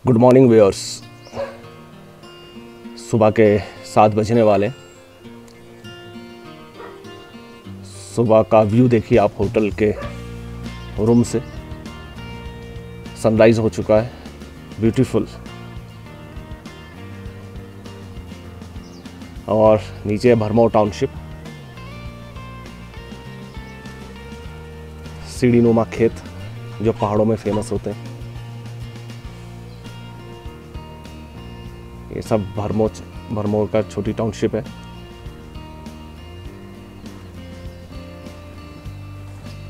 Good morning viewers. सुबह के 7 बजने वाले। सुबह का व्यू देखिए आप होटल के रूम से। सनराइज हो चुका है, ब्यूटीफुल। और नीचे भरमौर टाउनशिप, सीढ़ी नुमा खेत जो पहाड़ों में फेमस होते हैं। ये सब भरमौर का छोटी टाउनशिप है।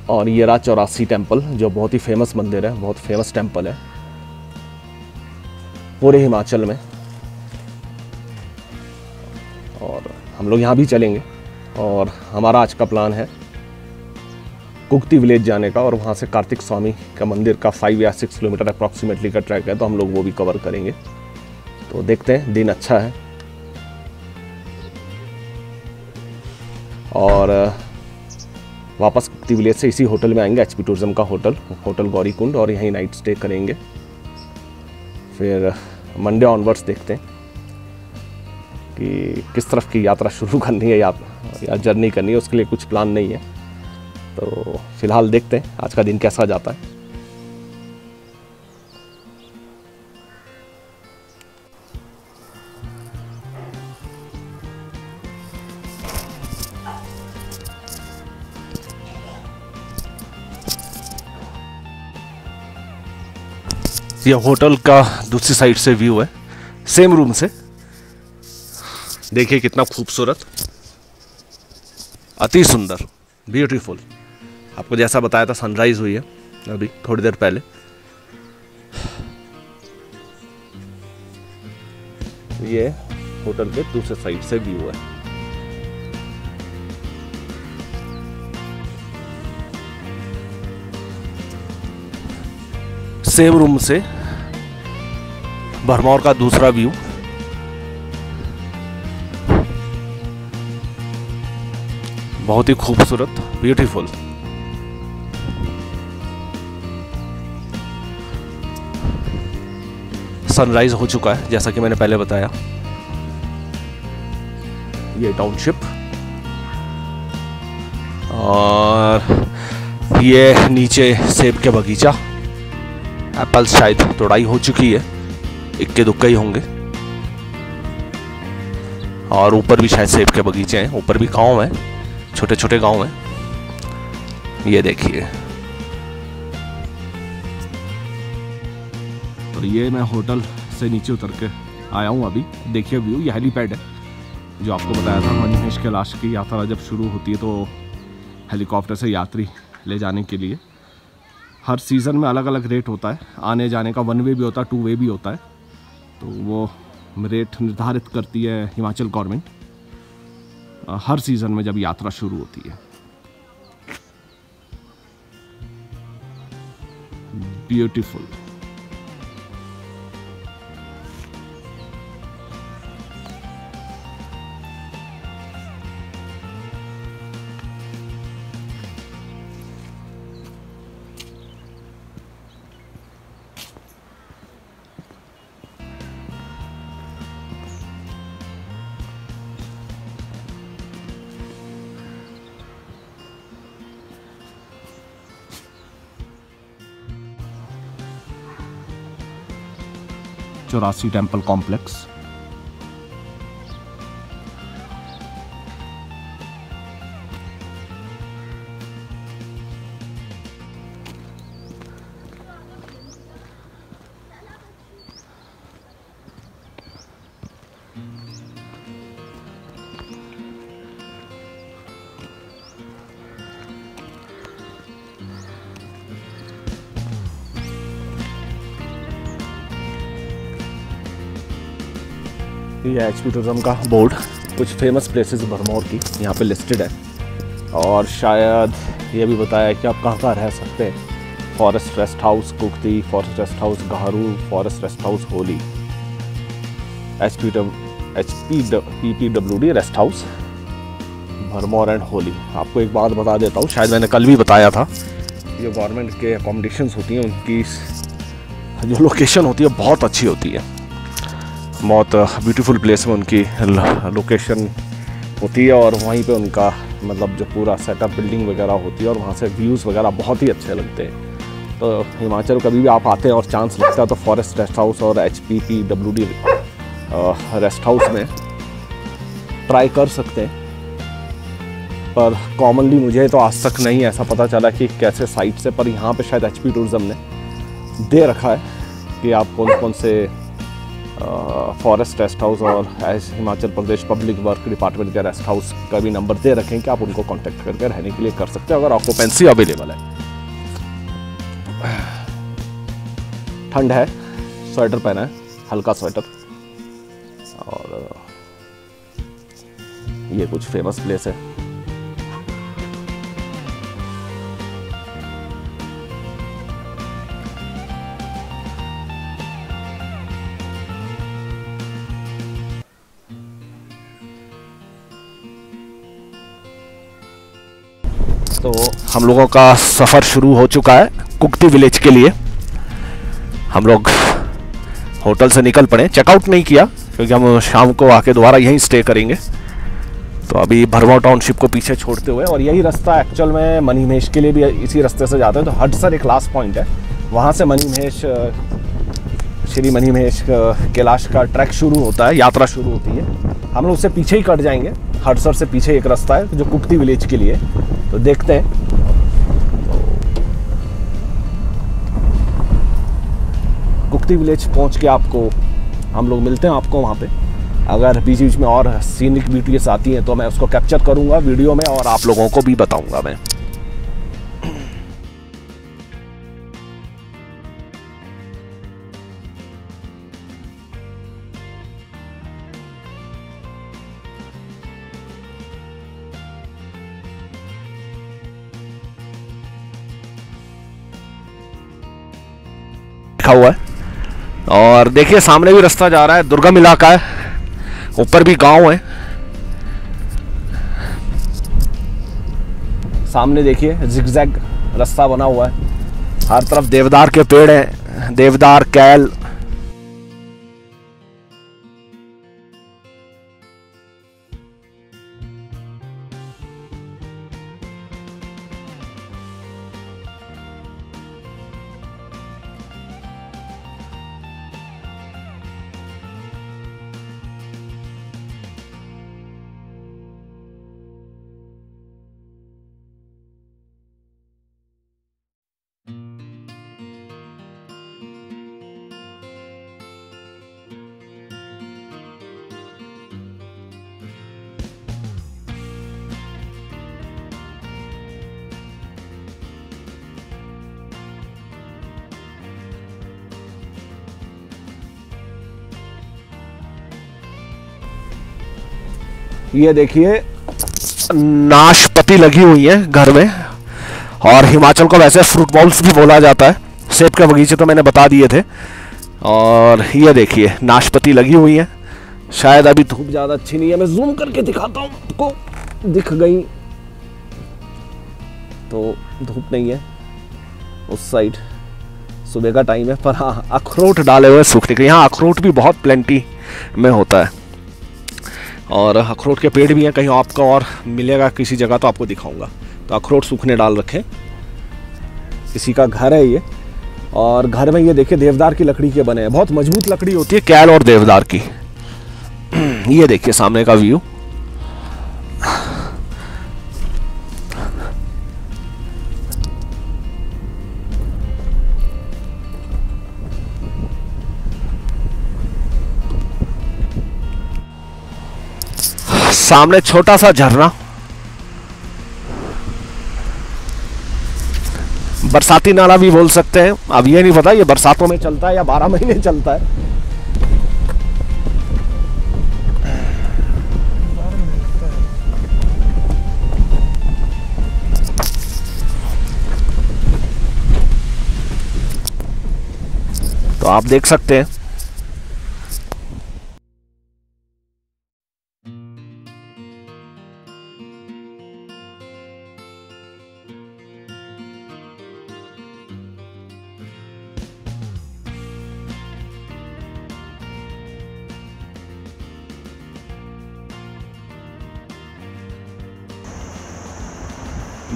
और ये रहा 84 टेम्पल, जो बहुत ही फेमस मंदिर है, बहुत फेमस टेम्पल है पूरे हिमाचल में। और हम लोग यहाँ भी चलेंगे। और हमारा आज का प्लान है कुक्ति विलेज जाने का, और वहाँ से कार्तिक स्वामी का मंदिर का 5 या 6 किलोमीटर अप्रॉक्सीमेटली का ट्रैक है, तो हम लोग वो भी कवर करेंगे। तो देखते हैं, दिन अच्छा है। और वापस कुक्ति विलेज से इसी होटल में आएंगे, एचपी टूरिज्म का होटल गौरी कुंड, और यहीं नाइट स्टे करेंगे। फिर मंडे ऑनवर्ड्स देखते हैं कि किस तरफ की यात्रा शुरू करनी है या जर्नी करनी है। उसके लिए कुछ प्लान नहीं है, तो फिलहाल देखते हैं आज का दिन कैसा जाता है। ये होटल का दूसरी साइड से व्यू है, सेम रूम से। देखिए कितना खूबसूरत, अति सुंदर, ब्यूटीफुल। आपको जैसा बताया था, सनराइज हुई है अभी थोड़ी देर पहले। ये होटल के दूसरे साइड से व्यू है। सेम रूम से भरमौर का दूसरा व्यू। बहुत ही खूबसूरत, ब्यूटीफुल। सनराइज हो चुका है जैसा कि मैंने पहले बताया। ये टाउनशिप, और ये नीचे सेब के बगीचा। एप्पल्स शायद तोड़ाई हो चुकी है, इक्के दुक्के ही होंगे। और ऊपर भी शायद सेब के बगीचे हैं, ऊपर भी गांव है, छोटे छोटे गांव हैं। ये देखिए, तो ये मैं होटल से नीचे उतर के आया हूँ अभी। देखिए व्यू, ये हेलीपैड है जो आपको बताया था। मणिमहेश कैलाश की यात्रा जब शुरू होती है तो हेलीकॉप्टर से यात्री ले जाने के लिए हर सीज़न में अलग अलग रेट होता है। आने जाने का 1 वे भी होता है, 2 वे भी होता है। तो वो रेट निर्धारित करती है हिमाचल गवर्नमेंट हर सीज़न में जब यात्रा शुरू होती है। ब्यूटीफुल। चौरासी टेम्पल कॉम्प्लेक्स। ये एचपी टूरिज्म का बोर्ड, कुछ फेमस प्लेसेस भरमौर की यहाँ पे लिस्टेड है। और शायद ये भी बताया कि आप कहाँ रह सकते हैं। Forest rest house Kukti, forest rest house Gahru, forest rest house Holi, HPWD rest house Bharmour and Holi. आपको एक बात बता देता हूँ, शायद मैंने कल भी बताया था, जो गवर्नमेंट के अकोमोडेशंस होती हैं उनकी जो लोकेशन होती है बहुत अच्छी होती है, बहुत ब्यूटीफुल प्लेस में उनकी लोकेशन होती है, और वहीं पे उनका मतलब जो पूरा सेटअप बिल्डिंग वगैरह होती है, और वहाँ से व्यूज़ वगैरह बहुत ही अच्छे लगते हैं। तो हिमाचल कभी भी आप आते हैं और चांस लगता है तो फॉरेस्ट रेस्ट हाउस और HPPWD रेस्ट हाउस में ट्राई कर सकते हैं। पर कॉमनली मुझे तो आज तक नहीं ऐसा पता चला कि कैसे साइट से, पर यहाँ पे शायद HP टूरिज़्म ने दे रखा है कि आप कौन कौन से फॉरेस्ट रेस्ट हाउस और Himachal Pradesh public work department के रेस्ट हाउस का भी नंबर दे रखें कि आप उनको कांटेक्ट करके रहने के लिए कर सकते हैं अगर ऑक्यूपेंसी अवेलेबल है। ठंड है, स्वेटर पहना है, हल्का स्वेटर। और ये कुछ फेमस प्लेस है। तो हम लोगों का सफ़र शुरू हो चुका है कुक्ती विलेज के लिए। हम लोग होटल से निकल पड़े, चेकआउट नहीं किया क्योंकि हम शाम को आके दोबारा यहीं स्टे करेंगे। तो अभी भरमौर टाउनशिप को पीछे छोड़ते हुए, और यही रास्ता एक्चुअल में मणिमहेश के लिए भी इसी रास्ते से जाते हैं। तो हडसर एक लास्ट पॉइंट है, वहाँ से मणिमहेश, श्री मणिमहेश कैलाश का ट्रैक शुरू होता है, यात्रा शुरू होती है। हम लोग उससे पीछे ही कट जाएंगे, हडसर से पीछे एक रास्ता है जो कुक्ती विलेज के लिए। तो देखते हैं। कुक्ती विलेज पहुंच के आपको हम लोग मिलते हैं आपको वहाँ पे। अगर बीच बीच में और सीनिक ब्यूटीज आती हैं तो मैं उसको कैप्चर करूँगा वीडियो में और आप लोगों को भी बताऊँगा मैं। लिखा हुआ है, और देखिए सामने भी रास्ता जा रहा है, दुर्गम इलाका है, ऊपर भी गांव है। सामने देखिए जिगजैग रास्ता बना हुआ है, हर तरफ देवदार के पेड़ हैं, देवदार, कैल। ये देखिए नाशपाती लगी हुई है घर में, और हिमाचल को वैसे फ्रूट बॉल्स भी बोला जाता है। सेब के बगीचे तो मैंने बता दिए थे। और ये देखिए नाशपाती लगी हुई है। शायद अभी धूप ज़्यादा अच्छी नहीं है, मैं जूम करके दिखाता हूँ आपको, दिख गई तो धूप नहीं है उस साइड, सुबह का टाइम है। पर हाँ अखरोट डाले हुए सूखने के, यहाँ अखरोट भी बहुत प्लेंटी में होता है, और अखरोट के पेड़ भी हैं। कहीं आपको और मिलेगा किसी जगह तो आपको दिखाऊंगा। तो अखरोट सूखने डाल रखे, किसी का घर है ये, और घर में ये देखिए देवदार की लकड़ी के बने हैं, बहुत मजबूत लकड़ी होती है कैल और देवदार की। ये देखिए सामने का व्यू। सामने छोटा सा झरना, बरसाती नाला भी बोल सकते हैं। अब ये नहीं पता ये बरसातों में चलता है या 12 महीने चलता है। तो आप देख सकते हैं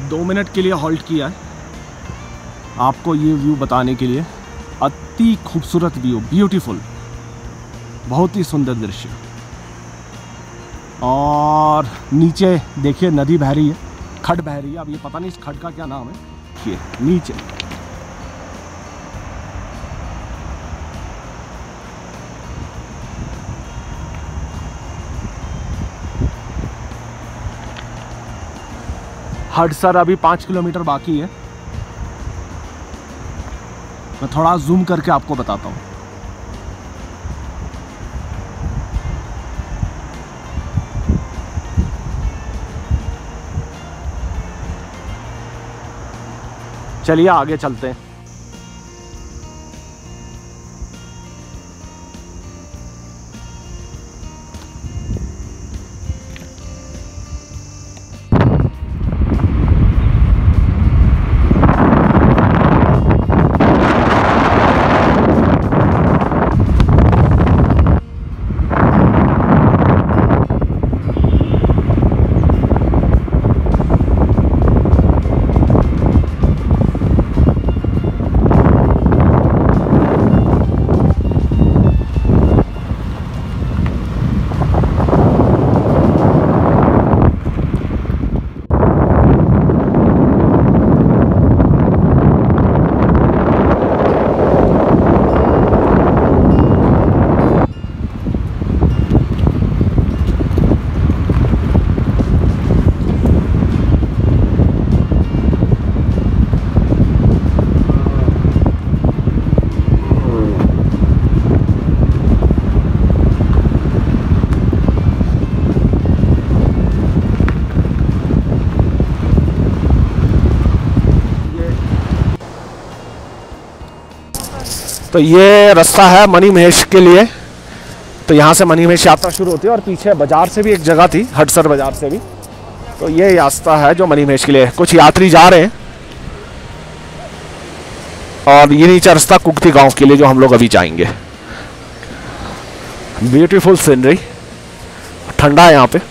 2 मिनट के लिए हॉल्ट किया है आपको ये व्यू बताने के लिए। अति खूबसूरत व्यू, ब्यूटीफुल, बहुत ही सुंदर दृश्य। और नीचे देखिए नदी बह रही है, खड बह रही है। अब ये पता नहीं इस खड का क्या नाम है। देखिए नीचे हडसर अभी 5 किलोमीटर बाकी है। मैं थोड़ा जूम करके आपको बताता हूँ। चलिए आगे चलते हैं। तो ये रास्ता है मनी महेश के लिए। तो यहाँ से मनी महेश यात्रा शुरू होती है और पीछे बाजार से भी एक जगह थी, हडसर बाजार से भी। तो ये रास्ता है जो मनी महेश के लिए। कुछ यात्री जा रहे हैं और ये नीचे रास्ता कुक्ति गांव के लिए जो हम लोग अभी जाएंगे। ब्यूटीफुल सीनरी, ठंडा है यहाँ पे।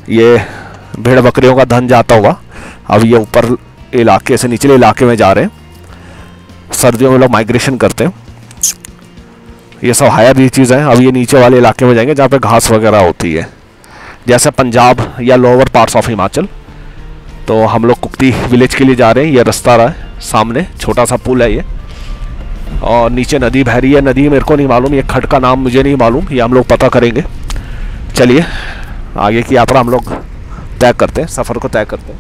ये भेड़ बकरियों का धन जाता होगा। अब ये ऊपर इलाके से निचले इलाके में जा रहे हैं। सर्दियों में लोग माइग्रेशन करते हैं। ये सब हायर भी चीज़ है। अब ये नीचे वाले इलाके में जाएंगे जहाँ पे घास वगैरह होती है, जैसे पंजाब या लोअर पार्ट्स ऑफ हिमाचल। तो हम लोग कुक्ति विलेज के लिए जा रहे हैं। ये रास्ता रहा है, सामने छोटा सा पुल है ये, और नीचे नदी बह रही है। नदी मेरे को नहीं मालूम, ये खड का नाम मुझे नहीं मालूम, ये हम लोग पता करेंगे। चलिए आगे की यात्रा हम लोग तय करते हैं, सफ़र को तय करते हैं।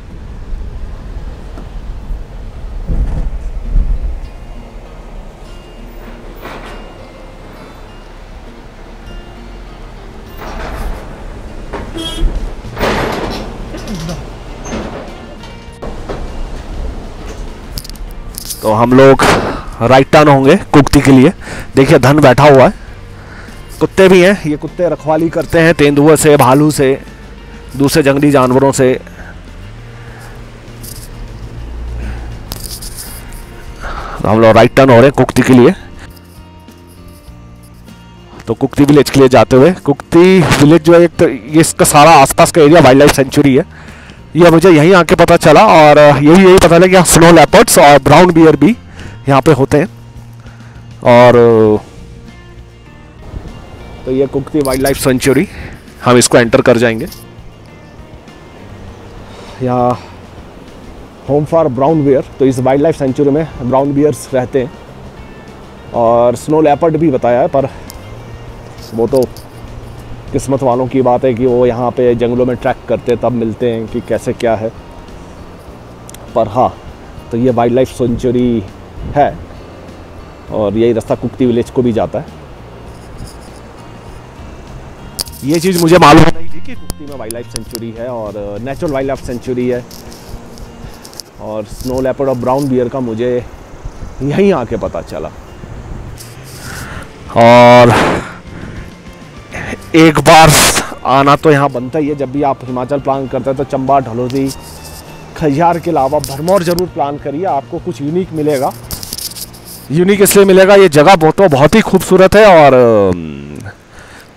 तो हम लोग राइट टर्न होंगे कुक्ति के लिए। देखिए धन बैठा हुआ है, कुत्ते भी हैं। ये कुत्ते रखवाली करते हैं तेंदुए से, भालू से, दूसरे जंगली जानवरों से। तो हम लोग राइट टर्न हो रहे हैं कुक्ति के लिए। तो कुक्ति विलेज के लिए जाते हुए, कुक्ति विलेज जो है एक तो ये इसका सारा आसपास का एरिया वाइल्ड लाइफ सेंचुरी है। ये मुझे यहीं आके पता चला, और यही पता लगा कि यहाँ स्नो लेपर्ड्स और ब्राउन बियर भी यहाँ पे होते हैं। और तो ये कुक्ति वाइल्ड लाइफ सेंचुरी, हम इसको एंटर कर जाएंगे। यहाँ होम फॉर ब्राउन बियर। तो इस वाइल्ड लाइफ सेंचुरी में ब्राउन बियर्स रहते हैं, और स्नो लेपर्ड भी बताया है, पर वो तो किस्मत वालों की बात है कि वो यहाँ पे जंगलों में ट्रैक करते तब मिलते हैं कि कैसे क्या है। पर हाँ, तो ये वाइल्ड लाइफ सेंचुरी है, और यही रास्ता कुक्ति विलेज को भी जाता है। ये चीज़ मुझे मालूम नहीं थी कि कुक्ति में वाइल्ड लाइफ सेंचुरी है और नेचुरल वाइल्ड लाइफ सेंचुरी है। और स्नो लेपर्ड और ब्राउन बियर का मुझे यहीं आके पता चला। और एक बार आना तो यहाँ बनता ही है। जब भी आप हिमाचल प्लान करते हैं तो चंबा, ढलोजी, खजियार के अलावा भरमौर ज़रूर प्लान करिए, आपको कुछ यूनिक मिलेगा। यूनिक इसलिए मिलेगा, ये जगह बहुत ही खूबसूरत है और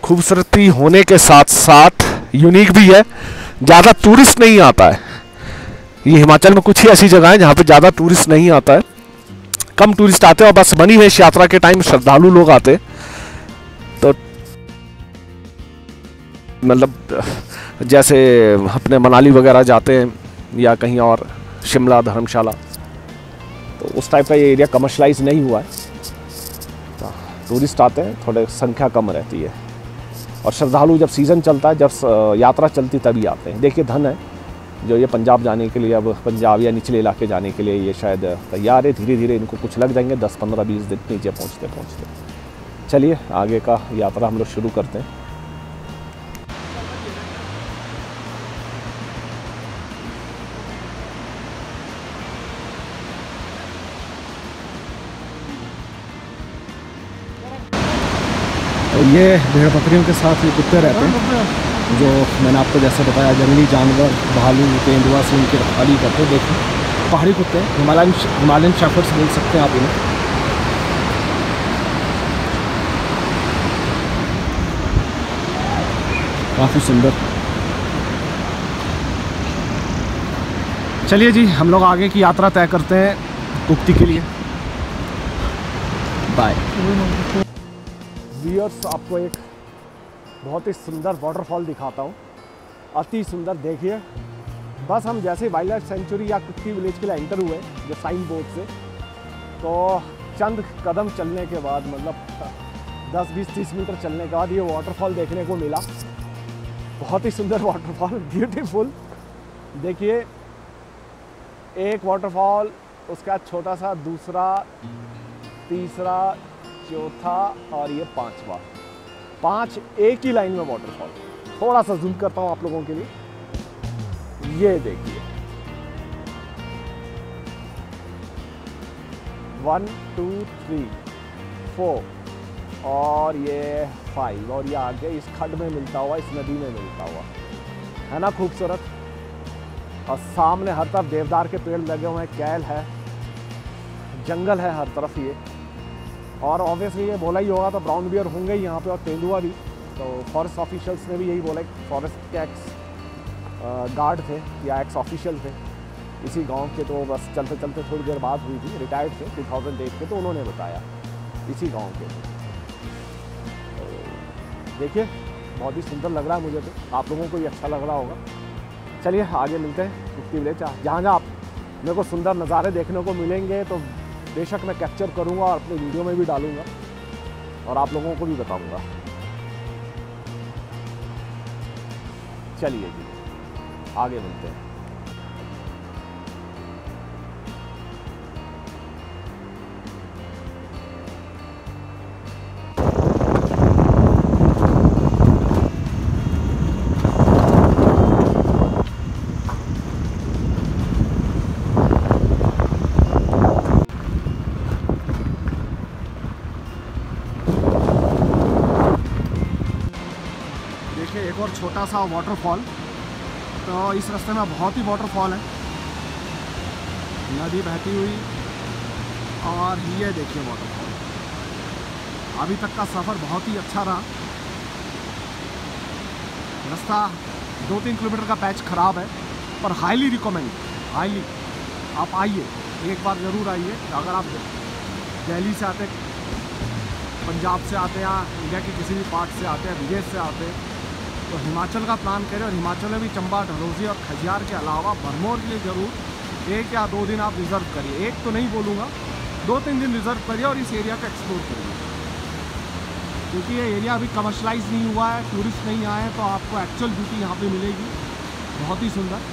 खूबसूरती होने के साथ साथ यूनिक भी है। ज़्यादा टूरिस्ट नहीं आता है। ये हिमाचल में कुछ ही ऐसी जगह है जहाँ पे ज़्यादा टूरिस्ट नहीं आता है, कम टूरिस्ट आते हैं और बस बनी महेश यात्रा के टाइम श्रद्धालु लोग आते, तो मतलब जैसे अपने मनाली वगैरह जाते हैं या कहीं और, शिमला, धर्मशाला, तो उस टाइप का ये एरिया कमर्शलाइज नहीं हुआ है। तो टूरिस्ट आते हैं, थोड़े संख्या कम रहती है और श्रद्धालु जब सीज़न चलता है, जब यात्रा चलती तभी आते हैं। देखिए धन है जो ये पंजाब जाने के लिए, अब पंजाब या निचले इलाके जाने के लिए ये शायद तैयार है। धीरे धीरे इनको कुछ लग जाएंगे 10, 15, 20 दिन नीचे पहुँचते पहुँचते। चलिए आगे का यात्रा हम लोग शुरू करते हैं। ये भेड़ बकरियों के साथ ये कुत्ते रहते हैं, जो मैंने आपको जैसे बताया जंगली जानवर, भालू, तेंदुआ से उनकी रखवाली करते हैं। देखिए पहाड़ी कुत्ते, हिमालयन शेफर्ड्स बोल सकते हैं आप इन्हें। काफ़ी सुंदर। चलिए जी, हम लोग आगे की यात्रा तय करते हैं कुक्ति के लिए। बाय। व्यूअर्स, आपको एक बहुत ही सुंदर वाटरफॉल दिखाता हूँ, अति सुंदर। देखिए बस हम जैसे वाइल्ड लाइफ सेंचुरी या कुक्ति विलेज के लिए एंटर हुए जो साइन बोर्ड से, तो चंद कदम चलने के बाद, मतलब 10, 20, 30 मीटर चलने के बाद ये वाटरफॉल देखने को मिला। बहुत ही सुंदर वाटरफॉल, ब्यूटीफुल। देखिए एक वाटरफॉल, उसका छोटा सा, दूसरा, तीसरा, चौथा और ये पांचवा, 5 एक ही लाइन में वाटरफॉल। थोड़ा सा जूम करता हूँ आप लोगों के लिए, ये देखिए 1, 2, 3, 4 और ये 5, और ये आगे इस खड्ड में मिलता हुआ, इस नदी में मिलता हुआ, है ना खूबसूरत। और सामने हर तरफ देवदार के पेड़ लगे हुए हैं, कैल है, जंगल है हर तरफ ये। और ऑब्वियसली ये बोला ही होगा तो ब्राउन बियर होंगे ही यहाँ पे, और तेंदुआ भी। तो फॉरेस्ट ऑफिशियल्स ने भी यही बोला, फॉरेस्ट के एक्स गार्ड थे या एक्स ऑफिशियल थे इसी गांव के, तो बस चलते चलते थोड़ी देर बाद हुई थी, रिटायर्ड थे 2008 के, तो उन्होंने बताया इसी गांव के। तो देखिए बहुत ही सुंदर लग रहा है मुझे, तो आप लोगों को भी अच्छा लग रहा होगा। चलिए आगे मिलते हैं कुक्ति विलेज। जहाँ जहाँ मेरे को सुंदर नज़ारे देखने को मिलेंगे तो बेशक मैं कैप्चर करूँगा और अपने वीडियो में भी डालूँगा और आप लोगों को भी बताऊँगा। चलिए जी आगे मिलते हैं। एक और छोटा सा वाटरफॉल, तो इस रास्ते में बहुत ही वाटरफॉल है, नदी बहती हुई, और ये देखिए वाटरफॉल। अभी तक का सफ़र बहुत ही अच्छा रहा। रास्ता 2-3 किलोमीटर का पैच ख़राब है, पर हाईली रिकमेंड, हाईली आप आइए, एक बार ज़रूर आइए। अगर आप दिल्ली से आते, पंजाब से आते हैं, इंडिया के किसी भी पार्ट से आते हैं, विदेश से आते हैं, तो हिमाचल का प्लान करें। और हिमाचल में भी चंबा, ढलोजी और खजियार के अलावा भरमौर के लिए ज़रूर 1 या 2 दिन आप रिज़र्व करिए। एक तो नहीं बोलूँगा, 2-3 दिन रिज़र्व करिए और इस एरिया को एक्सप्लोर करिए, क्योंकि ये एरिया अभी कमर्शलाइज नहीं हुआ है, टूरिस्ट नहीं आए हैं, तो आपको एक्चुअल ब्यूटी यहाँ पे मिलेगी, बहुत ही सुंदर।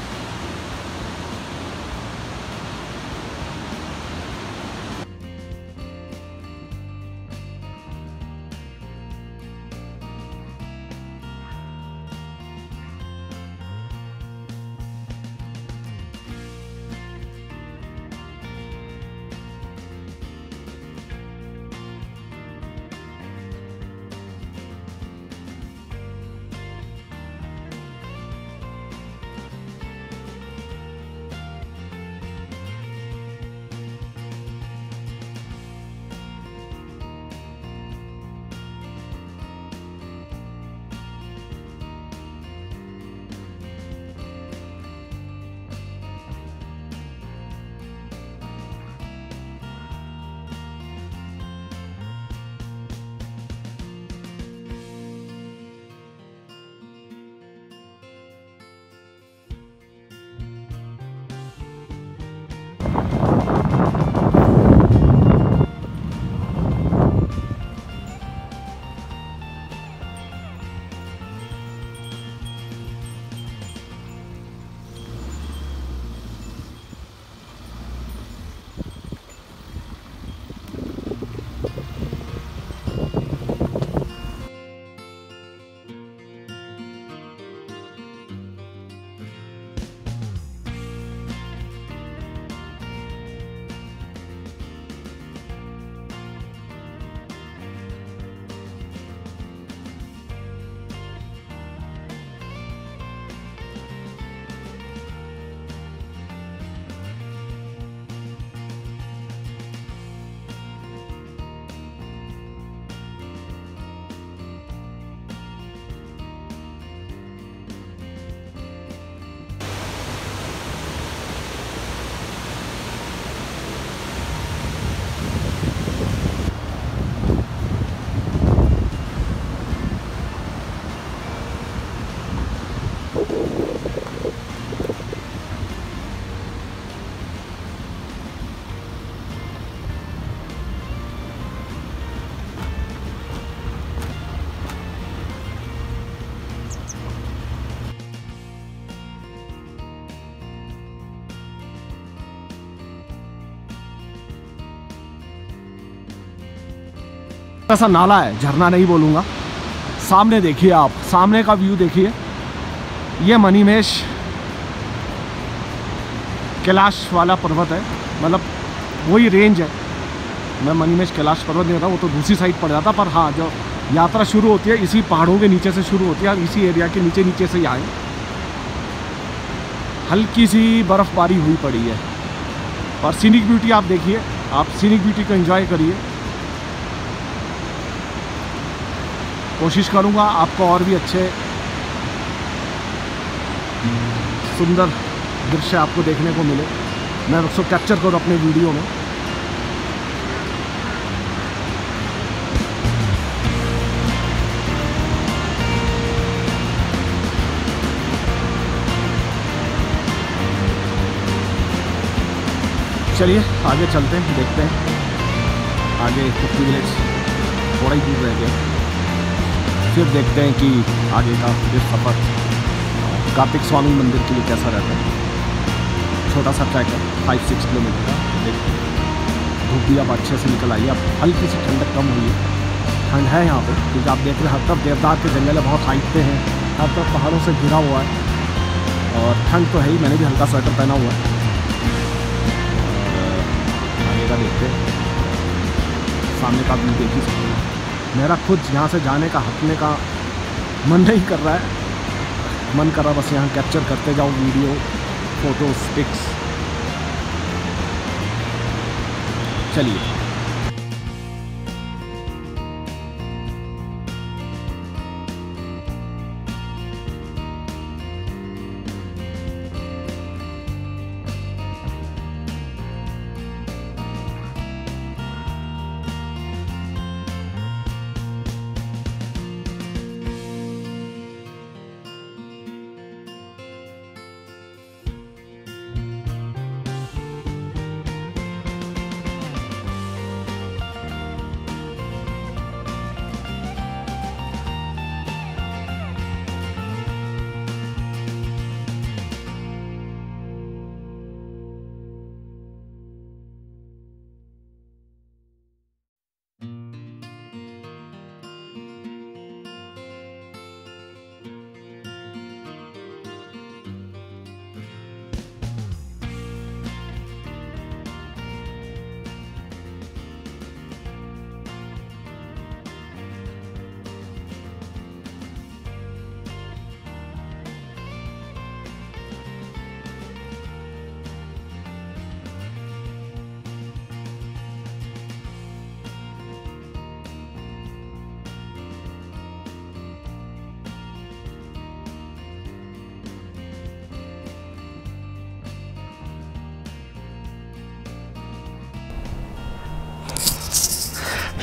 ऐसा नाला है, झरना नहीं बोलूँगा। सामने देखिए आप, सामने का व्यू देखिए। ये मणिमहेश कैलाश वाला पर्वत है, मतलब वही रेंज है। मैं मणिमहेश कैलाश पर्वत नहीं था, वो तो दूसरी साइड पड़ जाता। पर हाँ, जो यात्रा शुरू होती है इसी पहाड़ों के नीचे से शुरू होती है, इसी एरिया के नीचे से ही आए। हल्की सी बर्फ़बारी हुई पड़ी है, और सीनिक ब्यूटी आप देखिए, आप सीनिक ब्यूटी को एंजॉय करिए। कोशिश करूँगा आपको और भी अच्छे सुंदर दृश्य आपको देखने को मिले, मैं उसको कैप्चर करूँ अपने वीडियो में। चलिए आगे चलते हैं, देखते हैं आगे कुफ्ती विलेज थोड़ा ही दूर रह गया, फिर देखते हैं कि आगे का ये सफ़र कार्तिक स्वामी मंदिर के लिए कैसा रहता है। छोटा सा ट्रैक है 5-6 किलोमीटर का। देखते हैं, धूप भी अब अच्छे से निकल आई है, अब हल्की सी ठंडक कम हुई है। ठंड है यहाँ पे, क्योंकि आप देख रहे हैं हर तरफ देवदार के जंगल है, बहुत हाइट पे हैं, हर तरफ पहाड़ों से घिरा हुआ है, और ठंड तो है ही। मैंने भी हल्का स्वेटर पहना हुआ है। देखते हैं, सामने का व्यू देख ही सकते हैं। मेरा खुद यहाँ से जाने का, हटने का मन नहीं कर रहा है, मन कर रहा बस यहाँ कैप्चर करते जाओ वीडियो, फोटोज, पिक्स। चलिए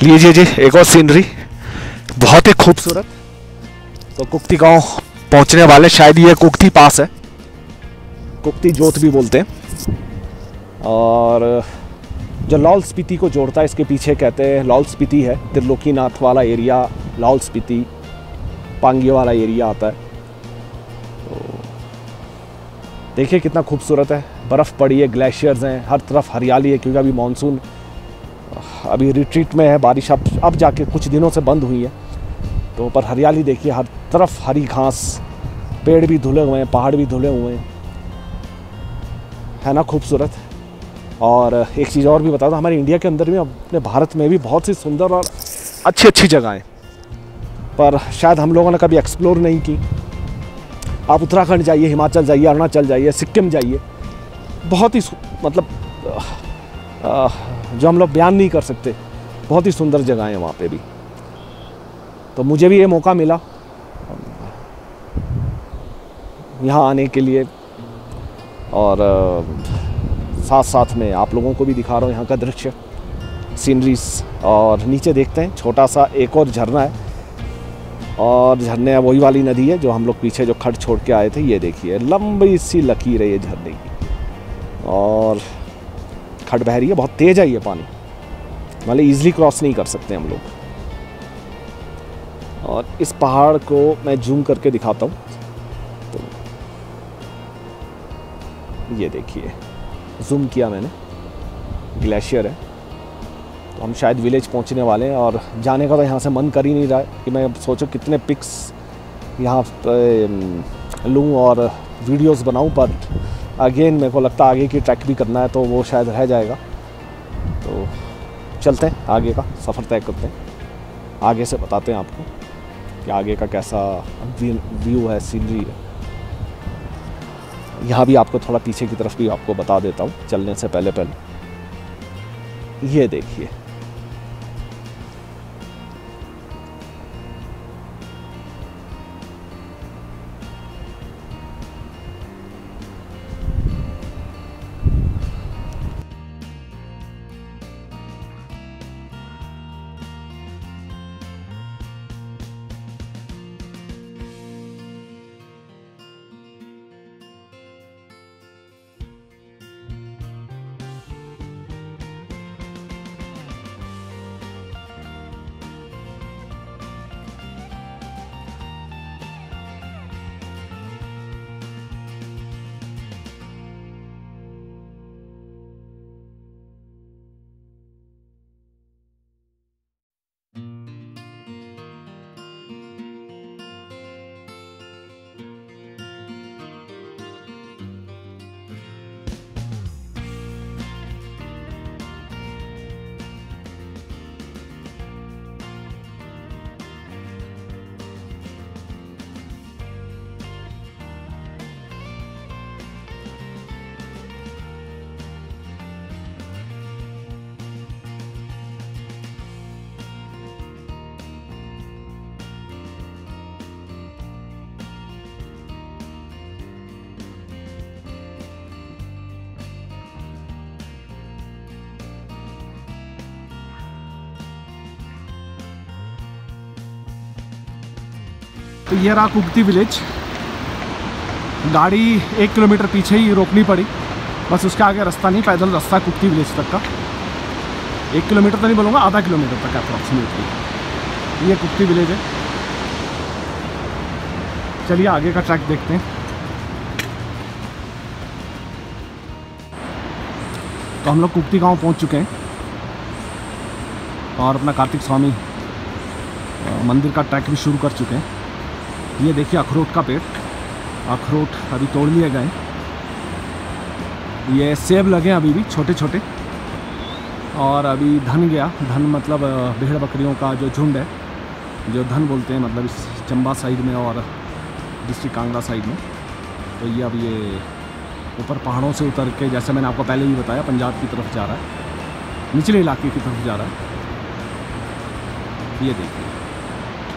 लीजिए जी एक और सीनरी, बहुत ही खूबसूरत। तो कुक्ति गांव पहुंचने वाले, शायद ये कुक्ति पास है, कुक्ति जोत भी बोलते हैं। और जो लाहौल स्पीति को जोड़ता है, इसके पीछे कहते हैं लाहौल स्पीति है, त्रिलोकीनाथ वाला एरिया लाहौल स्पीति, पांगी वाला एरिया आता है। तो देखिए कितना खूबसूरत है, बर्फ़ पड़ी है, ग्लेशियर्स हैं, हर तरफ हरियाली है, क्योंकि अभी मानसून अभी रिट्रीट में है, बारिश अब जाके कुछ दिनों से बंद हुई है। तो पर हरियाली देखिए, हर तरफ हरी घास, पेड़ भी धुले हुए हैं, पहाड़ भी धुले हुए हैं, है ना खूबसूरत। और एक चीज़ और भी बता दूं, हमारे इंडिया के अंदर भी, अपने भारत में भी बहुत सी सुंदर और अच्छी अच्छी जगहें, पर शायद हम लोगों ने कभी एक्सप्लोर नहीं की। आप उत्तराखंड जाइए, हिमाचल जाइए, अरुणाचल जाइए, सिक्किम जाइए, बहुत ही मतलब जो हम लोग बयान नहीं कर सकते, बहुत ही सुंदर जगह है वहाँ पे भी। तो मुझे भी ये मौका मिला यहाँ आने के लिए, और साथ साथ में आप लोगों को भी दिखा रहा हूँ यहाँ का दृश्य, सीनरीज। और नीचे देखते हैं छोटा सा एक और झरना है, और झरने वही वाली नदी है जो हम लोग पीछे जो खड्ड छोड़ के आए थे। ये देखिए लंबी सी लकीर है ये झरने की, और खड्ड बह रही है, बहुत तेज है ये पानी, मतलब इजीली क्रॉस नहीं कर सकते हम लोग। और इस पहाड़ को मैं जूम करके दिखाता हूँ, तो ये देखिए जूम किया मैंने, ग्लेशियर है। तो हम शायद विलेज पहुंचने वाले हैं और जाने का तो यहाँ से मन कर ही नहीं रहा है कि मैं सोचो कितने पिक्स यहाँ पे लूँ और वीडियोस बनाऊँ, पर अगेन मेरे को लगता है आगे की ट्रैक भी करना है तो वो शायद रह जाएगा। तो चलते हैं, आगे का सफ़र तय करते हैं, आगे से बताते हैं आपको कि आगे का कैसा व्यू है, सीनरी है। यहाँ भी आपको थोड़ा पीछे की तरफ भी आपको बता देता हूँ चलने से पहले। ये देखिए, तो ये रहा कुगती विलेज। गाड़ी 1 किलोमीटर पीछे ही रोकनी पड़ी, बस उसके आगे रास्ता नहीं, पैदल रास्ता कुगती विलेज तक का। 1 किलोमीटर तो नहीं बोलूँगा, आधा किलोमीटर तक अप्रॉक्सीमेटली ये कुगती विलेज है। चलिए आगे का ट्रैक देखते हैं। तो हम लोग कुगती गांव पहुंच चुके हैं और अपना कार्तिक स्वामी मंदिर का ट्रैक भी शुरू कर चुके हैं। ये देखिए अखरोट का पेड़, अखरोट अभी तोड़ लिए गए। ये सेब लगे अभी भी छोटे छोटे, और अभी धन गया। धन मतलब भेड़ बकरियों का जो झुंड है, जो धन बोलते हैं, मतलब इस चंबा साइड में और डिस्ट्रिक्ट कांगड़ा साइड में। तो ये अब ये ऊपर पहाड़ों से उतर के, जैसे मैंने आपको पहले भी बताया, पंजाब की तरफ जा रहा है, निचले इलाके की तरफ जा रहा है। ये देखिए,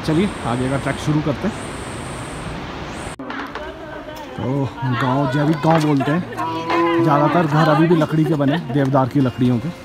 चलिए आगे का ट्रैक शुरू करते हैं। तो गांव जैविक गांव बोलते हैं। ज़्यादातर घर अभी भी लकड़ी के बने, देवदार की लकड़ियों के।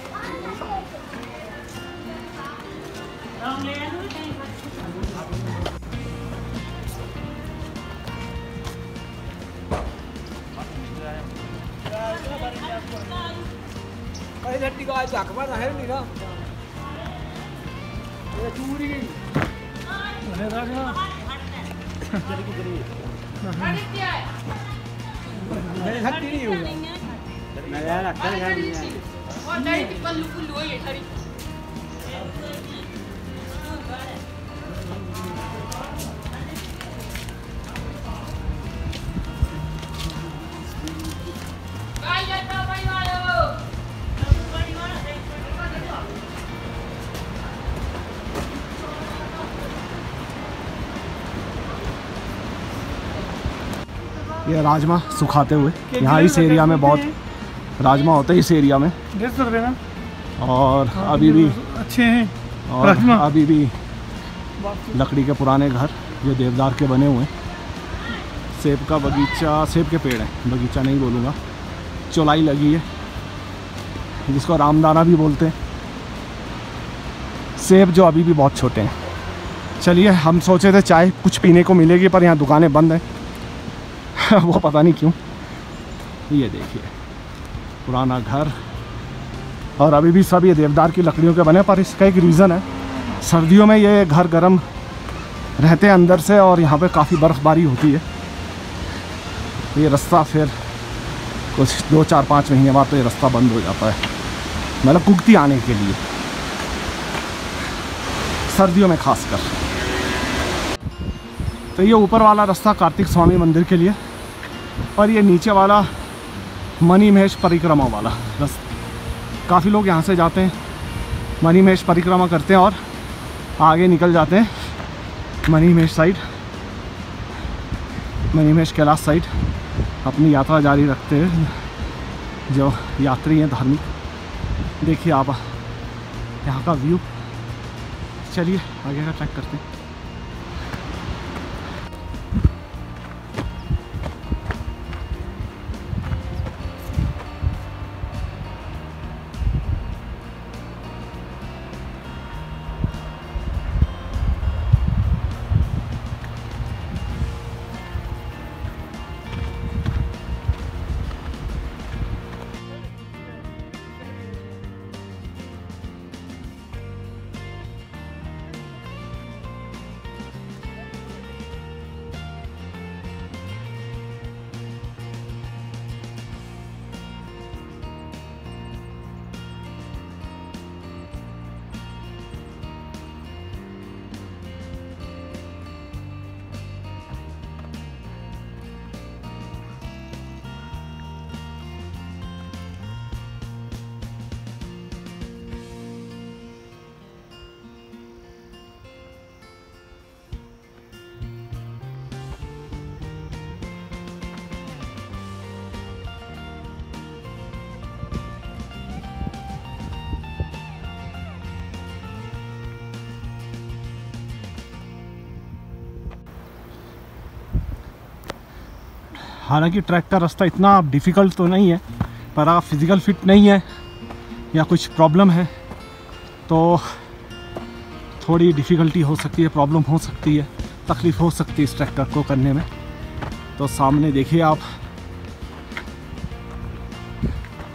ये राजमा सुखाते हुए, यहाँ इस एरिया में बहुत राजमा होते हैं, इस एरिया में। और अभी भी अच्छे हैं, और अभी भी लकड़ी के पुराने घर जो देवदार के बने हुए हैं। सेब का बगीचा, सेब के पेड़ हैं, बगीचा नहीं बोलूँगा, चौलाई लगी है, जिसको रामदाना भी बोलते हैं। सेब जो अभी भी बहुत छोटे हैं। चलिए, हम सोचे थे चाय कुछ पीने को मिलेगी, पर यहाँ दुकानें बंद हैं। वो पता नहीं क्यों। ये देखिए पुराना घर, और अभी भी सब ये देवदार की लकड़ियों के बने। पर इसका एक रीज़न है, सर्दियों में ये घर गर्म रहते हैं अंदर से, और यहाँ पे काफ़ी बर्फ़बारी होती है। तो ये रास्ता फिर कुछ 2, 4, 5 महीने बाद तो ये रास्ता बंद हो जाता है, मतलब कुगती आने के लिए। सर्दियों में खासकर। तो ये ऊपर वाला रास्ता कार्तिक स्वामी मंदिर के लिए, और ये नीचे वाला मणिमहेश परिक्रमा वाला रास्ता। काफ़ी लोग यहाँ से जाते हैं, मणिमहेश परिक्रमा करते हैं और आगे निकल जाते हैं मणिमहेश साइड, मणिमहेश कैलाश साइड अपनी यात्रा जारी रखते हैं। जो यात्री हैं धार्मिक, देखिए आप यहाँ का व्यू। चलिए आगे का ट्रैक करते हैं। हालांकि ट्रैक का रास्ता इतना डिफ़िकल्ट तो नहीं है, पर अगर फिज़िकल फिट नहीं है या कुछ प्रॉब्लम है तो थोड़ी डिफ़िकल्टी हो सकती है, प्रॉब्लम हो सकती है, तकलीफ़ हो सकती है इस ट्रैक को करने में। तो सामने देखिए आप,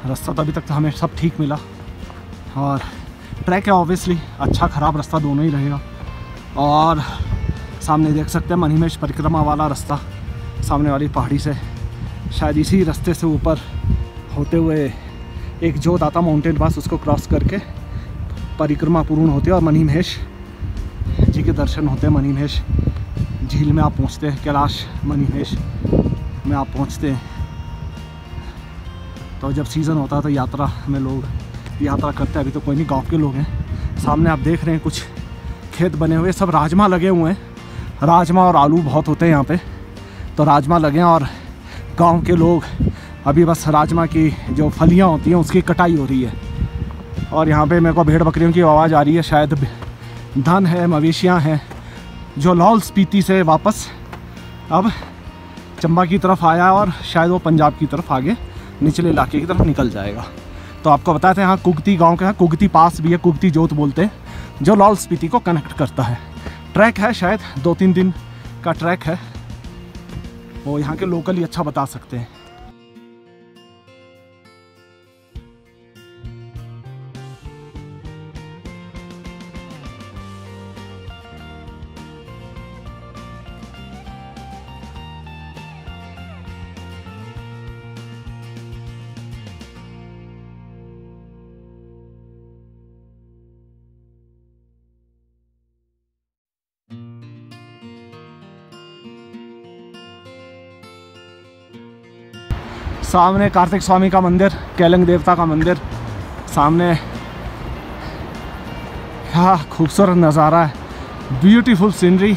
रास्ता तो अभी तक तो हमें सब ठीक मिला, और ट्रैक है ऑब्वियसली, अच्छा ख़राब रास्ता दोनों ही रहेगा। और सामने देख सकते हैं मणिमहेश परिक्रमा वाला रास्ता, सामने वाली पहाड़ी से शायद इसी रास्ते से ऊपर होते हुए एक जोतदाता माउंटेन पास, उसको क्रॉस करके परिक्रमा पूर्ण होती है और मणिमहेश जी के दर्शन होते हैं। मणिमहेश झील में आप पहुंचते हैं, कैलाश मणिमहेश में आप पहुंचते हैं। तो जब सीज़न होता है तो यात्रा में लोग यात्रा करते हैं। अभी तो कोई नहीं, गाँव के लोग हैं। सामने आप देख रहे हैं कुछ खेत बने हुए, सब राजमा लगे हुए हैं। राजमा और आलू बहुत होते हैं यहाँ पे, तो राजमा लगे हैं और गांव के लोग अभी बस राजमा की जो फलियां होती हैं उसकी कटाई हो रही है। और यहाँ पे मेरे को भेड़ बकरियों की आवाज़ आ रही है, शायद धन है, मवेशियाँ हैं, जो लाहौल स्पीति से वापस अब चंबा की तरफ आया और शायद वो पंजाब की तरफ आगे निचले इलाके की तरफ निकल जाएगा। तो आपको बताते हैं, यहाँ कुगती गाँव का है, कुगती पास भी है, कुगती जोत बोलते हैं, जो लाहौल स्पीति को कनेक्ट करता है। ट्रैक है, शायद 2-3 दिन का ट्रैक है, वो यहाँ के लोकल ही अच्छा बता सकते हैं। सामने कार्तिक स्वामी का मंदिर, केलंग देवता का मंदिर सामने। क्या खूबसूरत नज़ारा है, ब्यूटीफुल सीनरी।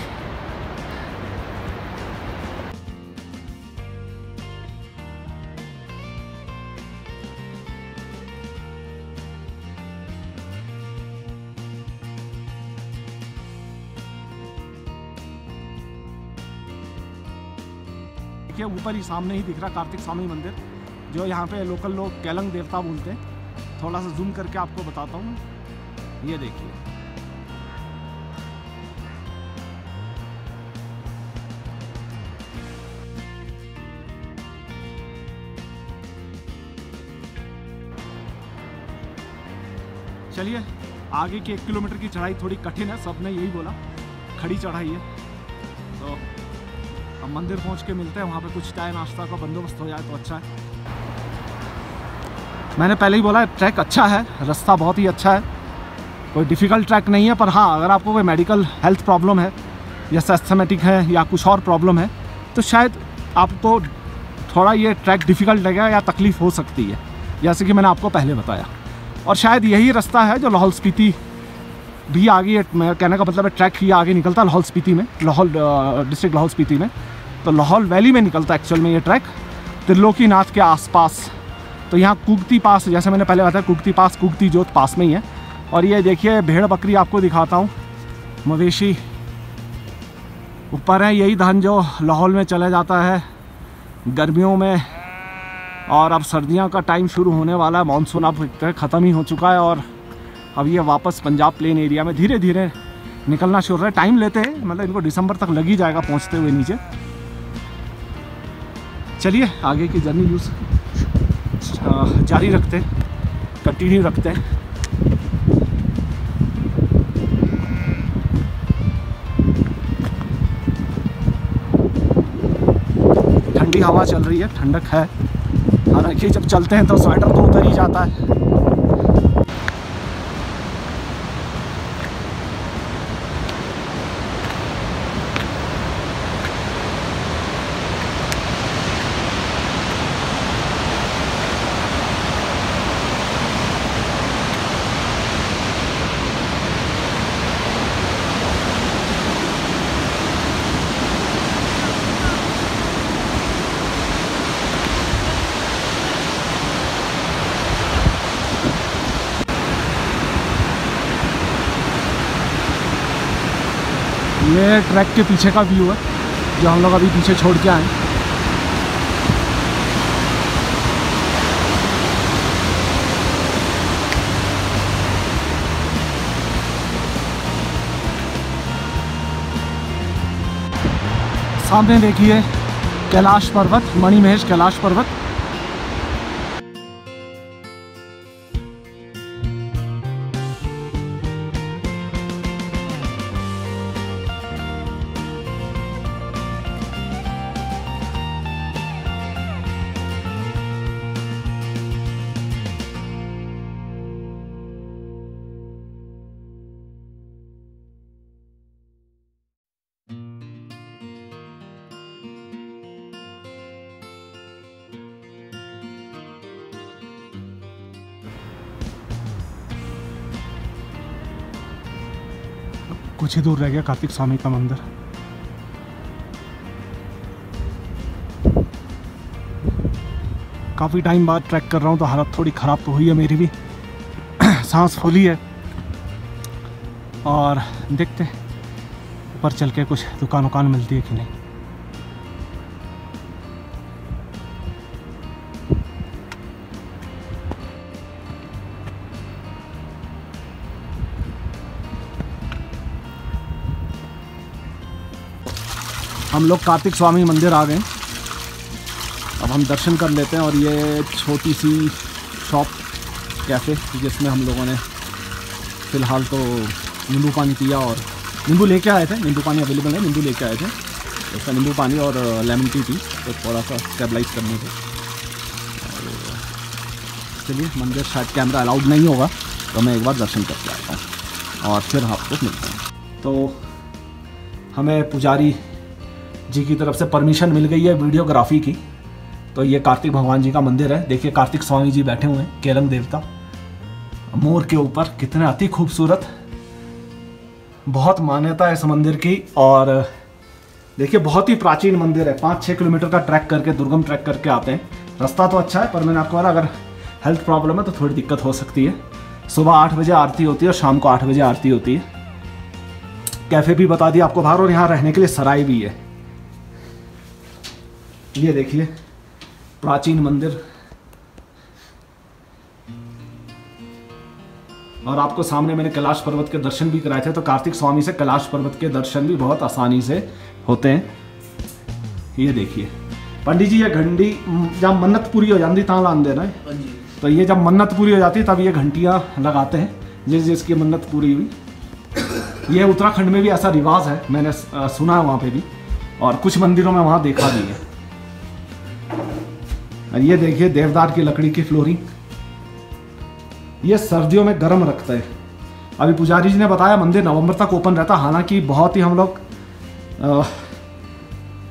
देखिए ऊपर ही सामने ही दिख रहा कार्तिक स्वामी मंदिर, जो यहाँ पे लोकल लोग केलंग देवता बोलते हैं। थोड़ा सा जूम करके आपको बताता हूँ, ये देखिए। चलिए आगे की 1 किलोमीटर की चढ़ाई थोड़ी कठिन है, सबने यही बोला, खड़ी चढ़ाई है। तो अब मंदिर पहुंच के मिलते हैं, वहाँ पे कुछ चाय नाश्ता का बंदोबस्त हो जाए तो अच्छा है। मैंने पहले ही बोला ट्रैक अच्छा है, रास्ता बहुत ही अच्छा है, कोई डिफ़िकल्ट ट्रैक नहीं है, पर हाँ अगर आपको कोई मेडिकल हेल्थ प्रॉब्लम है या एस्थमेटिक है या कुछ और प्रॉब्लम है तो शायद आपको थोड़ा ये ट्रैक डिफ़िकल्ट लगेगा या तकलीफ़ हो सकती है, जैसे कि मैंने आपको पहले बताया। और शायद यही रास्ता है जो लाहौल स्पीति भी आगे, मैं कहने का मतलब है ट्रैक ही आगे निकलता है लाहौल स्पीति में, लाहौल डिस्ट्रिक्ट लाहौल स्पीति में, तो लाहौल वैली में निकलता है एक्चुअल में ये ट्रैक, त्रिलोकीनाथ के आसपास। तो यहाँ कुगती पास, जैसे मैंने पहले बताया, कुगती पास, कुगती जोत पास में ही है। और ये देखिए भेड़ बकरी आपको दिखाता हूँ, मवेशी ऊपर है। यही धान जो लाहौल में चला जाता है गर्मियों में, और अब सर्दियों का टाइम शुरू होने वाला है, मानसून अब ख़त्म ही हो चुका है और अब ये वापस पंजाब प्लेन एरिया में धीरे धीरे निकलना शुरू है। टाइम लेते हैं, मतलब इनको दिसंबर तक लग ही जाएगा पहुंचते हुए नीचे। चलिए आगे की जर्नी यूज़ जारी रखते हैं, कंटिन्यू रखते हैं। ठंडी हवा चल रही है, ठंडक है, हालांकि जब चलते हैं तो स्वेटर तो उतर ही जाता है। ये ट्रैक के पीछे का व्यू है जो हम लोग अभी पीछे छोड़ के आए। सामने देखिए कैलाश पर्वत, मणिमहेश कैलाश पर्वत। कुछ ही दूर रह गया कार्तिक स्वामी का मंदिर। काफ़ी टाइम बाद ट्रैक कर रहा हूँ तो हालत थोड़ी ख़राब तो हुई है मेरी भी, सांस फूली है। और देखते हैं ऊपर चल के कुछ दुकान मिलती है कि नहीं। हम लोग कार्तिक स्वामी मंदिर आ गए, अब हम दर्शन कर लेते हैं। और ये छोटी सी शॉप कैफ़े जिसमें हम लोगों ने फ़िलहाल तो नींबू पानी पिया और नींबू लेके आए थे, नींबू पानी अवेलेबल है, नींबू लेके आए थे, उसका नींबू पानी और लेमन टी पी तो थोड़ा सा स्टेबलाइज करने के। चलिए मंदिर शायद कैमरा अलाउड नहीं होगा तो मैं एक बार दर्शन करके आता हूँ और फिर आपको मिलता हूँ। तो हमें पुजारी जी की तरफ से परमिशन मिल गई है वीडियोग्राफी की। तो ये कार्तिक भगवान जी का मंदिर है। देखिए कार्तिक स्वामी जी बैठे हुए हैं, केरंग देवता मोर के ऊपर, कितने अति खूबसूरत। बहुत मान्यता है इस मंदिर की। और देखिए बहुत ही प्राचीन मंदिर है। 5-6 किलोमीटर का ट्रैक करके, दुर्गम ट्रैक करके आते हैं। रास्ता तो अच्छा है पर मैंने आपको बोला अगर हेल्थ प्रॉब्लम है तो थोड़ी दिक्कत हो सकती है। सुबह 8 बजे आरती होती है और शाम को 8 बजे आरती होती है। कैफ़े भी बता दिया आपको बाहर, और यहाँ रहने के लिए सराय भी है। ये देखिए प्राचीन मंदिर। और आपको सामने मैंने कैलाश पर्वत के दर्शन भी कराए थे। तो कार्तिक स्वामी से कैलाश पर्वत के दर्शन भी बहुत आसानी से होते हैं। ये देखिए पंडित जी, ये घंटी जब मन्नत पूरी हो जाती तहाँ लान देना है। तो ये जब मन्नत पूरी हो जाती है तब ये घंटियाँ लगाते हैं जिसकी मन्नत पूरी हुई। ये उत्तराखंड में भी ऐसा रिवाज है, मैंने सुना है वहाँ पे भी, और कुछ मंदिरों में वहाँ देखा भी है। और ये देखिए देवदार की लकड़ी की फ्लोरिंग। ये सर्दियों में गर्म रखता है अभी पुजारी जी ने बताया मंदिर नवंबर तक ओपन रहता, हालांकि बहुत ही हम लोग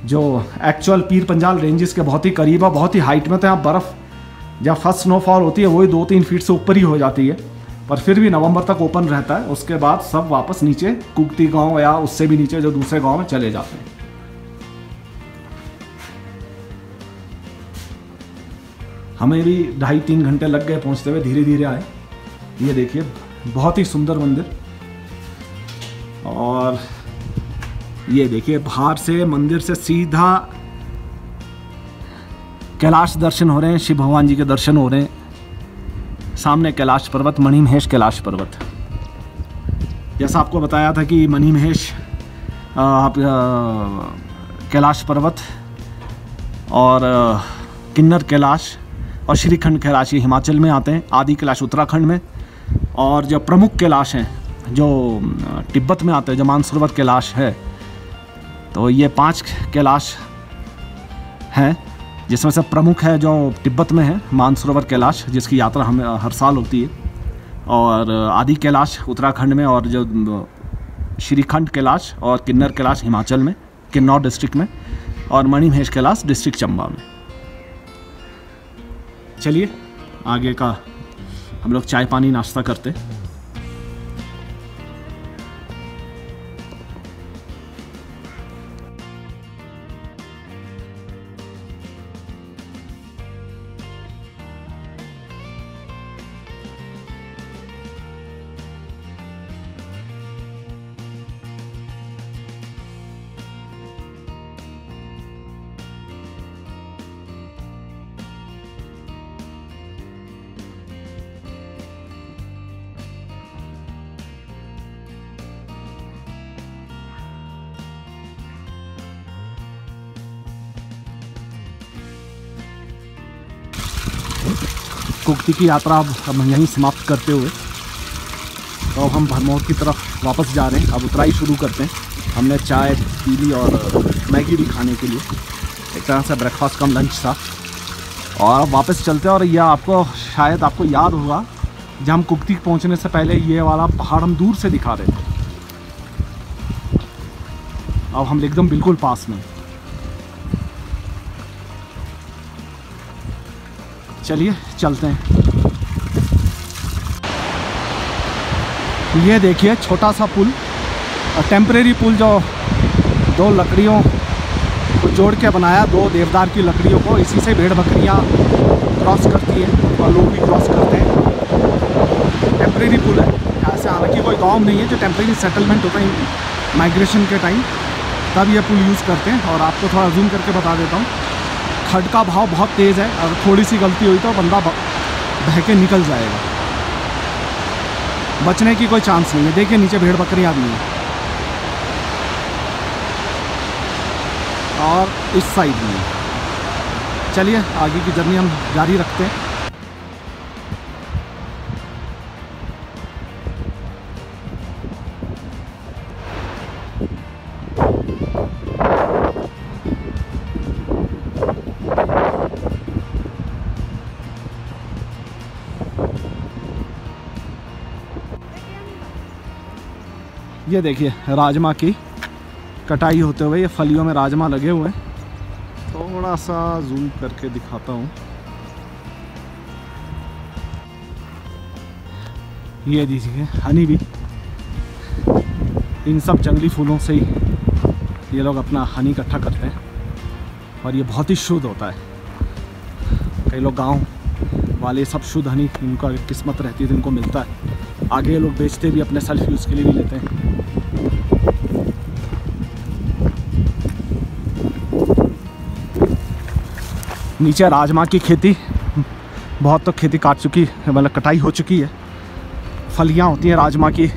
जो एक्चुअल पीर पंजाल रेंजेस के बहुत ही करीब है, बहुत ही हाइट में, तो यहाँ बर्फ़ जब फर्स्ट स्नोफॉल होती है वही 2-3 फीट से ऊपर ही हो जाती है, पर फिर भी नवंबर तक ओपन रहता है। उसके बाद सब वापस नीचे कुगती गांव या उससे भी नीचे जो दूसरे गांव में चले जाते हैं। हमें भी 2.5-3 घंटे लग गए पहुंचते हुए, धीरे धीरे आए। ये देखिए बहुत ही सुंदर मंदिर, और ये देखिए बाहर से मंदिर से सीधा कैलाश दर्शन हो रहे हैं, शिव भगवान जी के दर्शन हो रहे हैं। सामने कैलाश पर्वत, मणिमहेश कैलाश पर्वत। जैसा आपको बताया था कि मणिमहेश कैलाश पर्वत और किन्नर कैलाश और श्रीखंड कैलाश ये हिमाचल में आते हैं, आदि कैलाश उत्तराखंड में, और जो प्रमुख कैलाश हैं जो तिब्बत में आते हैं, जो मानसरोवर कैलाश है, तो ये 5 कैलाश हैं, जिसमें से प्रमुख है जो तिब्बत में है मानसरोवर कैलाश, जिसकी यात्रा हमें हर साल होती है, और आदि कैलाश उत्तराखंड में, और जो श्रीखंड कैलाश और किन्नर कैलाश हिमाचल में, किन्नौर डिस्ट्रिक्ट में, और मणिमहेश कैलाश डिस्ट्रिक्ट चंबा में। चलिए आगे का हम लोग चाय पानी नाश्ता करते हैं। कुगती की यात्रा अब हम यहीं समाप्त करते हुए तो अब हम भरमौर की तरफ वापस जा रहे हैं। अब उतराई शुरू करते हैं। हमने चाय पी ली और मैगी भी खाने के लिए, एक तरह से ब्रेकफास्ट कम लंच था, और अब वापस चलते हैं। और यह आपको शायद आपको याद होगा, जब हम कुगती पहुंचने से पहले ये वाला पहाड़ हम दूर से दिखा रहे थे, अब हम एकदम बिल्कुल पास में। चलिए चलते हैं। ये देखिए छोटा सा पुल, टेम्परेरी पुल, जो 2 लकड़ियों को जोड़ के बनाया, 2 देवदार की लकड़ियों को। इसी से भेड़ बकरियां क्रॉस करती है और लोग भी क्रॉस करते हैं। टेम्परेरी पुल है, ऐसे हालांकि कोई गांव नहीं है, जो टेम्परेरी सेटलमेंट होता है माइग्रेशन के टाइम, तब ये पुल यूज़ करते हैं। और आपको थोड़ा जूम करके बता देता हूँ, खड्ड का भाव बहुत तेज़ है, अगर थोड़ी सी गलती हुई तो बंदा बह के निकल जाएगा, बचने की कोई चांस नहीं है। देखिए नीचे भेड़ बकरियाँ भी हैं, और इस साइड में। चलिए आगे की जर्नी हम जारी रखते हैं। ये देखिए राजमा की कटाई होते हुए, ये फलियों में राजमा लगे हुए हैं। थोड़ा सा जूम करके दिखाता हूँ। ये देखिए हनी भी, इन सब जंगली फूलों से ही ये लोग अपना हनी इकट्ठा करते हैं, और ये बहुत ही शुद्ध होता है। कई लोग गांव वाले सब शुद्ध हनी, इनका किस्मत रहती है तो इनको मिलता है। आगे ये लोग बेचते भी, अपने सेल्फ यूज़ के लिए भी लेते हैं। नीचे राजमा की खेती, बहुत तो खेती काट चुकी, मतलब कटाई हो चुकी है। फलियां होती हैं राजमा की,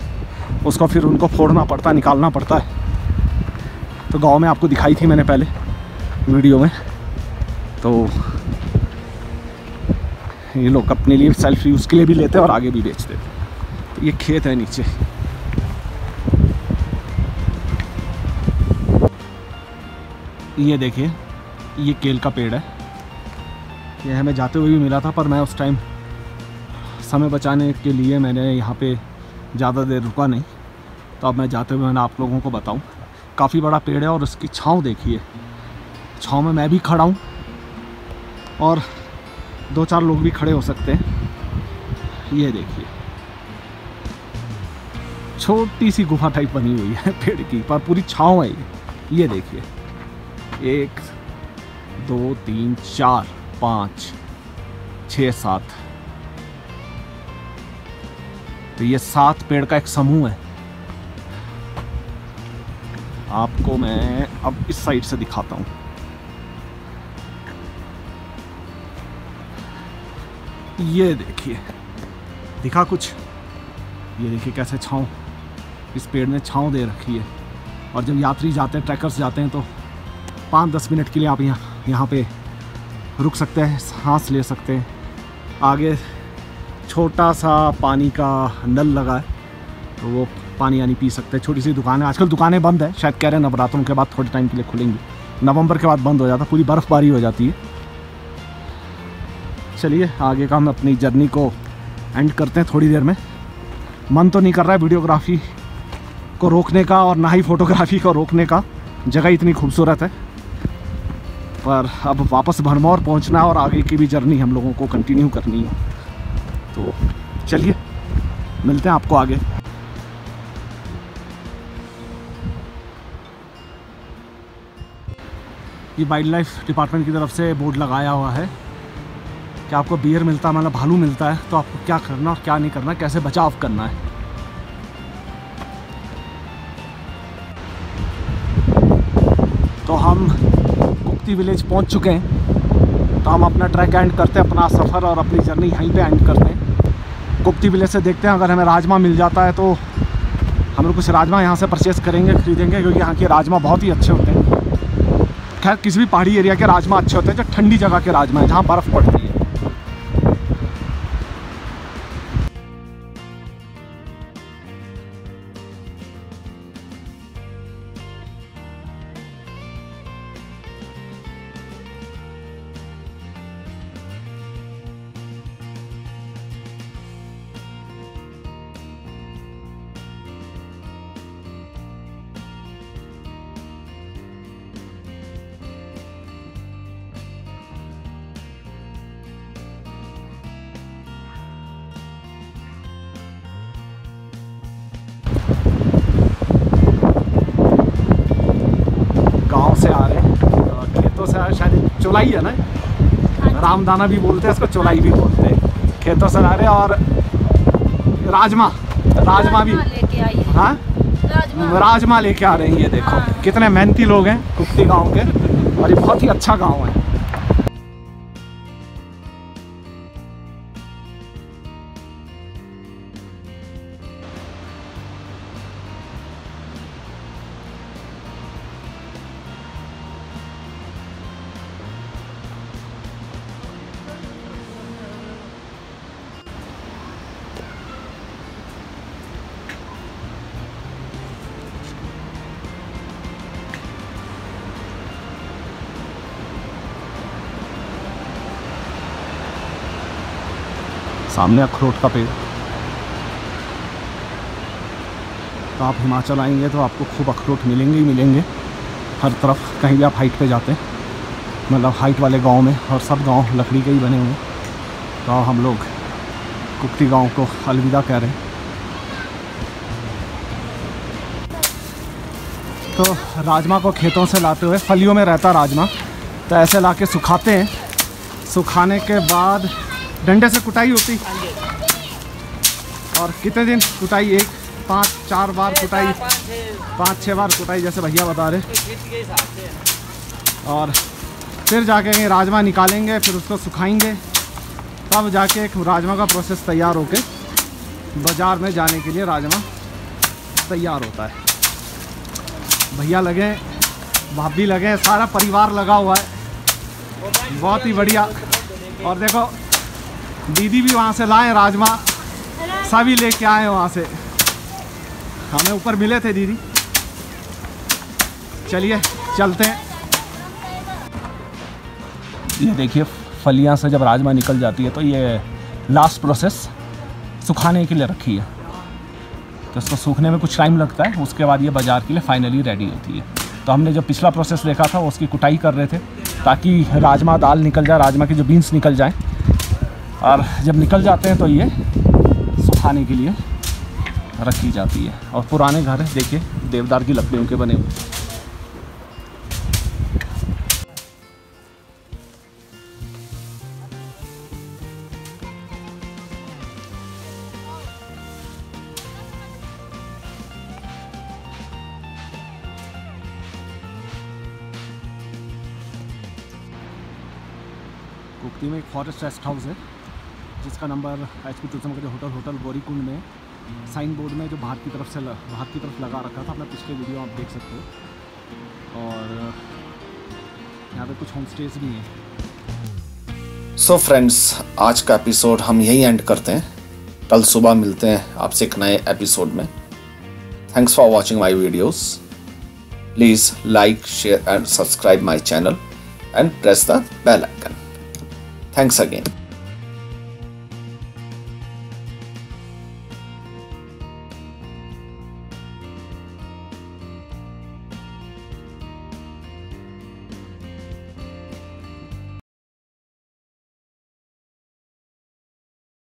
उसको फिर उनको फोड़ना पड़ता है, निकालना पड़ता है। तो गांव में आपको दिखाई थी मैंने पहले वीडियो में। तो ये लोग अपने लिए सेल्फ यूज़ के लिए भी लेते हैं और आगे भी बेचते हैं। तो ये खेत है नीचे। ये देखिए ये केल का पेड़ है, ये हमें जाते हुए भी मिला था, पर मैं उस टाइम समय बचाने के लिए मैंने यहाँ पे ज़्यादा देर रुका नहीं, तो अब मैं जाते हुए मैंने आप लोगों को बताऊं। काफ़ी बड़ा पेड़ है और उसकी छांव देखिए, छांव में मैं भी खड़ा हूं और 2-4 लोग भी खड़े हो सकते हैं। ये देखिए छोटी सी गुफा टाइप बनी हुई है पेड़ की, पर पूरी छांव है ये देखिए 1 2 3 4 5 6 7, तो ये 7 पेड़ का एक समूह है। आपको मैं अब इस साइड से दिखाता हूँ। ये देखिए, दिखा कुछ? ये देखिए कैसे छांव, इस पेड़ ने छांव दे रखी है। और जब यात्री जाते हैं, ट्रैकर्स जाते हैं, तो 5-10 मिनट के लिए आप यहाँ पे रुक सकते हैं, सांस ले सकते हैं। आगे छोटा सा पानी का नल लगा है, तो वो पानी यानी पी सकते हैं। छोटी सी दुकान है, आजकल दुकानें बंद है, शायद कह रहे हैं नवरात्रों के बाद थोड़े टाइम के लिए खुलेंगी। नवंबर के बाद बंद हो जाता, पूरी बर्फ़बारी हो जाती है। चलिए आगे का हम अपनी जर्नी को एंड करते हैं थोड़ी देर में। मन तो नहीं कर रहा है वीडियोग्राफी को रोकने का और ना ही फ़ोटोग्राफी को रोकने का, जगह इतनी खूबसूरत है। पर अब वापस भरमौर पहुंचना है और आगे की भी जर्नी हम लोगों को कंटिन्यू करनी है। तो चलिए मिलते हैं आपको आगे। ये वाइल्ड लाइफ डिपार्टमेंट की तरफ से बोर्ड लगाया हुआ है कि आपको बियर मिलता है, मतलब भालू मिलता है, तो आपको क्या करना और क्या नहीं करना, कैसे बचाव करना है। तो हम कुक्ति विलेज पहुंच चुके हैं, तो हम अपना ट्रैक एंड करते हैं, अपना सफ़र और अपनी जर्नी यहीं पे एंड करते हैं। कुक्ति विलेज से देखते हैं, अगर हमें राजमा मिल जाता है तो हम लोग कुछ राजमा यहाँ से परचेज़ करेंगे, ख़रीदेंगे, क्योंकि यहाँ के राजमा बहुत ही अच्छे होते हैं। खैर किसी भी पहाड़ी एरिया के राजमा अच्छे होते हैं, जो ठंडी जगह के राजमा है जहाँ बर्फ़ पड़ती है। शायद चौलाई है ना, रामदाना भी बोलते हैं इसको, चौलाई भी बोलते हैं। खेतों से आ रहे और राजमा भी हाँ राजमा लेके आ रहे हैं। ये देखो कितने मेहनती लोग हैं कुक्ति गांव के, और ये बहुत ही अच्छा गांव है। सामने अखरोट का पेड़। तो आप हिमाचल आएंगे तो आपको खूब अखरोट मिलेंगे ही मिलेंगे हर तरफ, कहीं भी आप हाइट पे जाते हैं, मतलब हाइट वाले गांव में, और सब गांव लकड़ी के ही बने हुए हैं। तो हम लोग कुक्ति गांव को अलविदा कह रहे हैं। तो राजमा को खेतों से लाते हुए, फलियों में रहता राजमा, तो ऐसे ला के सुखाते हैं। सुखाने के बाद डंडे से कुटाई होती, और कितने दिन कुटाई? 5-4 बार कुटाई, 5-6 बार कुटाई, जैसे भैया बता रहे। और फिर जाके ये राजमा निकालेंगे, फिर उसको सुखाएंगे, तब जाके एक राजमा का प्रोसेस तैयार होके बाज़ार में जाने के लिए राजमा तैयार होता है। भैया लगे, भाभी लगे, सारा परिवार लगा हुआ है, बहुत ही बढ़िया। और देखो दीदी भी वहाँ से लाए राजमा, सभी लेके आए वहाँ से, हमें ऊपर मिले थे दीदी। चलिए चलते हैं। ये देखिए फलियाँ से जब राजमा निकल जाती है तो ये लास्ट प्रोसेस सुखाने के लिए रखी है। तो इसको सूखने में कुछ टाइम लगता है, उसके बाद ये बाज़ार के लिए फाइनली रेडी होती है। तो हमने जो पिछला प्रोसेस देखा था उसकी कुटाई कर रहे थे ताकि राजमा दाल निकल जाए, राजमा के जो बीन्स निकल जाएँ, और जब निकल जाते हैं तो ये सुखाने के लिए रखी जाती है। और पुराने घर है, देखिए देवदार की लकड़ियों के बने हुए। कुकती में एक फॉरेस्ट रेस्ट हाउस है जिसका नंबर HP टूरिज्म का जो होटल गौरीकुंड में साइन बोर्ड में जो बाहर की तरफ लगा रखा था, अपना पिछले वीडियो आप देख सकते हो। और यहाँ पे कुछ होम स्टेज भी हैं। सो फ्रेंड्स, आज का एपिसोड हम यही एंड करते हैं। कल सुबह मिलते हैं आपसे एक नए एपिसोड में। Thanks for watching my videos. Please like, share and subscribe my channel and press the bell icon. Thanks again.